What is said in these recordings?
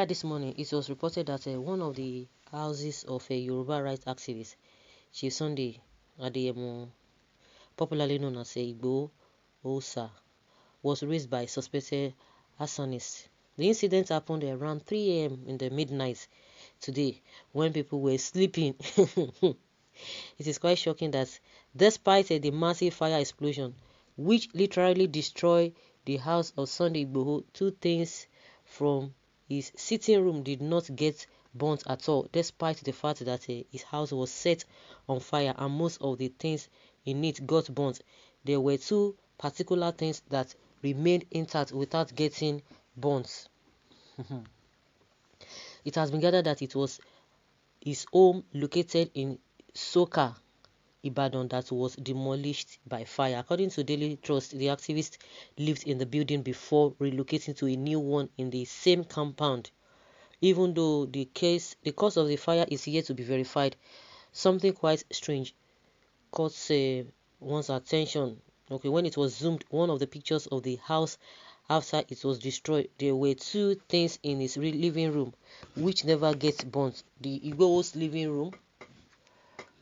Earlier this morning, it was reported that one of the houses of a Yoruba rights activist, Chief Sunday Adeyemo, popularly known as Igboho'S, was razed by suspected arsonists. The incident happened around 3 a.m. in the midnight today when people were sleeping. It is quite shocking that despite the massive fire explosion, which literally destroyed the house of Sunday Igboho, two things from his sitting room did not get burnt at all, despite the fact that his house was set on fire and most of the things in it got burnt. There were two particular things that remained intact without getting burnt. It has been gathered that it was his home located in Soka, Ibadan, that was demolished by fire. According to Daily Trust, the activist lived in the building before relocating to a new one in the same compound. Even though the cause of the fire is yet to be verified, something quite strange caught one's attention. Okay, when it was zoomed, one of the pictures of the house after it was destroyed, there were two things in his living room which never get burnt. The Igboho'S living room,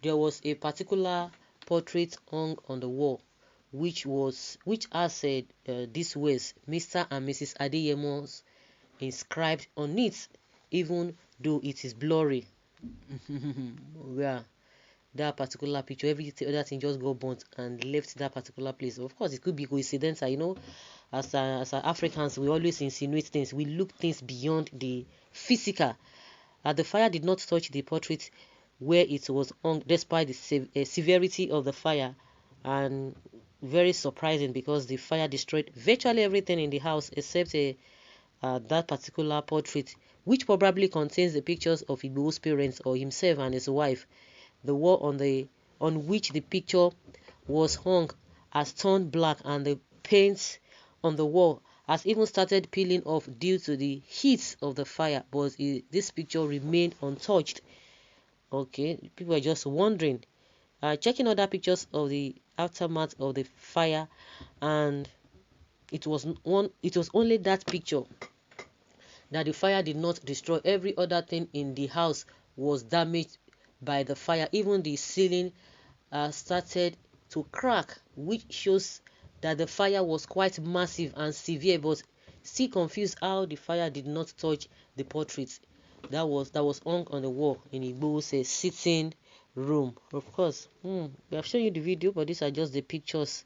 there was a particular portrait hung on the wall, which has said these words, Mr. and Mrs. Adeyemo's, inscribed on it, even though it is blurry. Yeah, that particular picture, every other thing just got burnt and left that particular place. Of course, it could be coincidental, you know. As Africans, we always insinuate things. We look things beyond the physical. The fire did not touch the portrait where it was hung, despite the severity of the fire, and very surprising because the fire destroyed virtually everything in the house except that particular portrait, which probably contains the pictures of Igboho's parents or himself and his wife. The wall on which the picture was hung has turned black, and the paint on the wall has even started peeling off due to the heat of the fire, but this picture remained untouched. Okay, people are just wondering. Checking other pictures of the aftermath of the fire, and it was only that picture that the fire did not destroy. Every other thing in the house was damaged by the fire. Even the ceiling started to crack, which shows that the fire was quite massive and severe, but still confused how the fire did not touch the portrait that was hung on the wall in Igboho's sitting room. Of course, we have shown you the video, but these are just the pictures.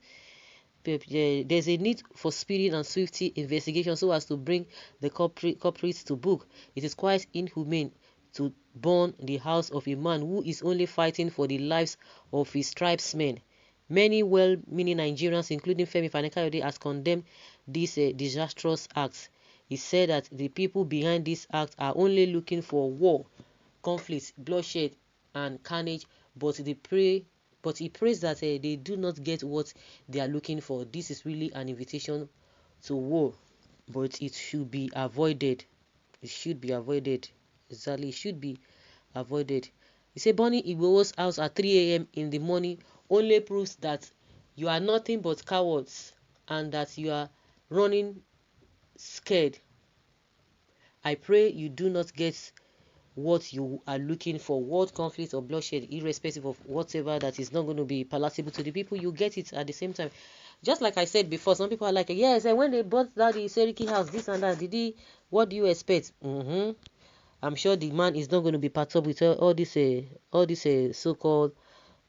There's a need for speedy and swift investigation so as to bring the culprits to book. It is quite inhumane to burn the house of a man who is only fighting for the lives of his tribesmen. Many well-meaning Nigerians, including Femi Fani-Kayode, has condemned this disastrous act. He said that the people behind this act are only looking for war, conflict, bloodshed, and carnage, but he prays that they do not get what they are looking for. This is really an invitation to war, but it should be avoided. It should be avoided. Exactly, it should be avoided. He said burning Igboho's house at 3 a.m. in the morning only proves that you are nothing but cowards and that you are running scared. I pray you do not get what you are looking for, what conflict or bloodshed, irrespective of whatever that is not going to be palatable to the people. You get it at the same time. Just like I said before, some people are like, yes, and when they bought that the Seriki house, this and that, what do you expect? I'm sure the man is not going to be perturbed with all this so-called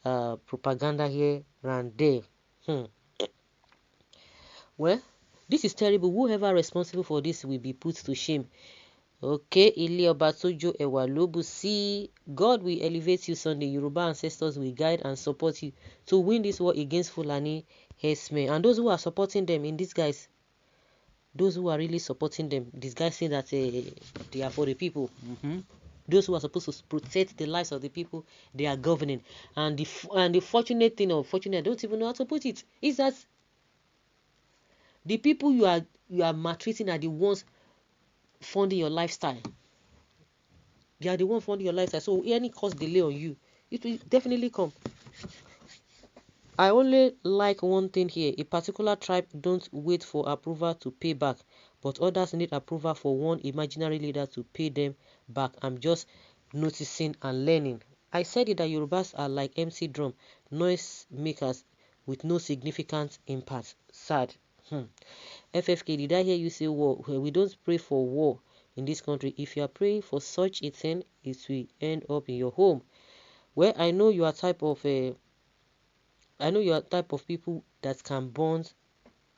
propaganda here and there. Well, this is terrible. Whoever responsible for this will be put to shame. Okay, Ile Obatojo Ewalobu, see, God will elevate you Sunday. Yoruba ancestors will guide and support you to win this war against Fulani herdsmen. And those who are supporting them in disguise, those who are really supporting them, disguising that they are for the people. Those who are supposed to protect the lives of the people they are governing. And the fortunate thing, or fortunate, I don't even know how to put it, is that the people you are maltreating are the ones funding your lifestyle. They are the one funding your lifestyle. So any cost delay on you, it will definitely come. I only like one thing here. A particular tribe don't wait for approval to pay back, but others need approval for one imaginary leader to pay them back. I'm just noticing and learning. I said it that Yorubas are like MC drum, noise makers with no significant impact. Sad. FFK, did I hear you say war? Well, we don't pray for war in this country. If you are praying for such a thing, it will end up in your home. Well, I know you are type of people that can burn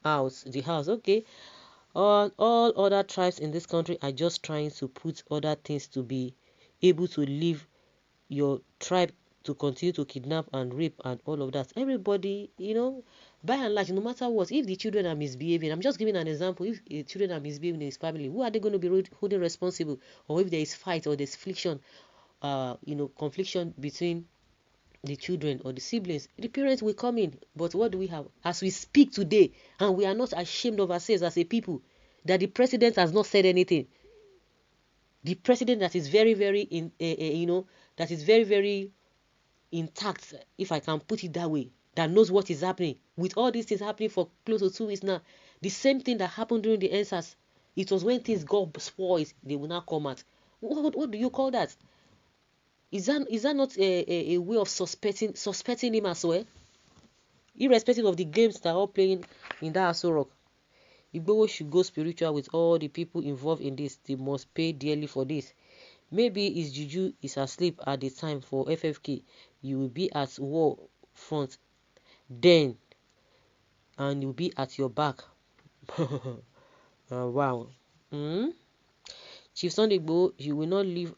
out the house. Okay. All other tribes in this country are just trying to put other things to be able to live your tribe to continue to kidnap and rape and all of that. Everybody, by and large, no matter what, if the children are misbehaving, I'm just giving an example, if the children are misbehaving in his family, who are they going to be holding responsible? Or if there is fight or there's friction, confliction between the children or the siblings, the parents will come in. But what do we have? As we speak today, and we are not ashamed of ourselves as a people, that the president has not said anything. The president that is very, very that is very, very intact, if I can put it that way, that knows what is happening. With all these things happening for close to 2 weeks now, the same thing that happened during the NSAS, it was when things got spoiled, they will now come out. What do you call that? Is that not a way of suspecting him as well? Irrespective of the games that are all playing in that Aso Rock. Igboho should go spiritual with all the people involved in this. They must pay dearly for this. Maybe his juju is asleep at the time for FFK. You will be at war front then, and you'll be at your back. Wow. Chief Sunday Igboho, you will not live.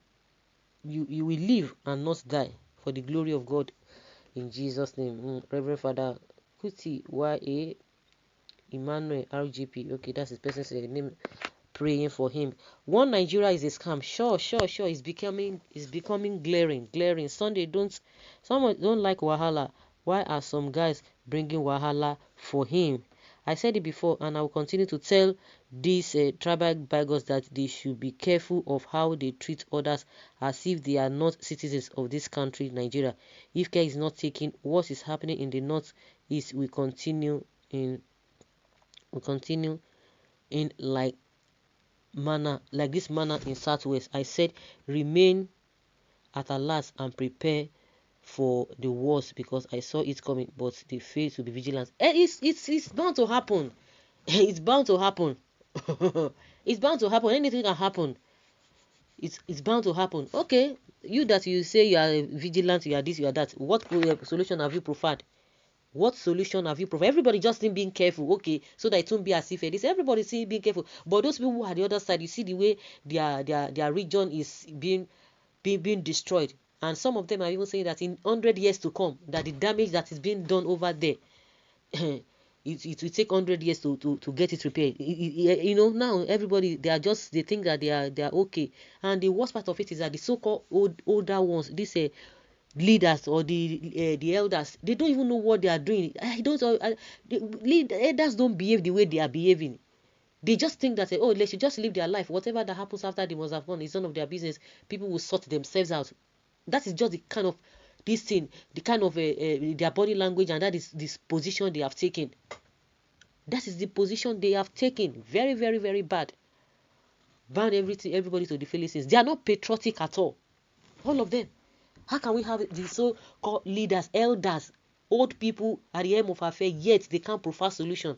You will live and not die for the glory of God. In Jesus' name. Reverend Father Kuti Y.A. Emmanuel RGP. Okay, that's his person's name. Praying for him. One Nigeria is a scam. Sure. It's becoming glaring. Someone don't like Wahala. Why are some guys bringing Wahala for him? I said it before, and I will continue to tell these tribal bigots that they should be careful of how they treat others as if they are not citizens of this country, Nigeria. If care is not taken, what is happening in the north is we continue in like this manner in southwest. I said remain at last and prepare for the worst because I saw it coming, but they fail to be vigilant. It's bound to happen. It's bound to happen. It's bound to happen. Anything can happen. It's bound to happen. Okay, you say you are vigilant, you are this, you are that. What solution have you provided? What solution have you provided? Everybody just being careful, okay, so that it won't be as if it is. Everybody see being careful, but those people who are the other side, you see the way their region is being destroyed, and some of them are even saying that in 100 years to come, that the damage that is being done over there, it will take 100 years to get it repaired. Now everybody they think that they are okay, and the worst part of it is that the so-called older ones, these leaders or the elders, they don't even know what they are doing. The elders don't behave the way they are behaving. They just think that they should just live their life. Whatever that happens after they must have gone is none of their business. People will sort themselves out. That is just the kind of this thing, the kind of their body language, and that is this position they have taken. That is the position they have taken. Very, very, very bad. Ban everybody to the Philistines. They are not patriotic at all. All of them. How can we have the so-called leaders, elders, old people at the end of affair, yet they can't provide solution?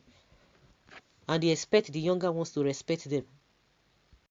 And they expect the younger ones to respect them.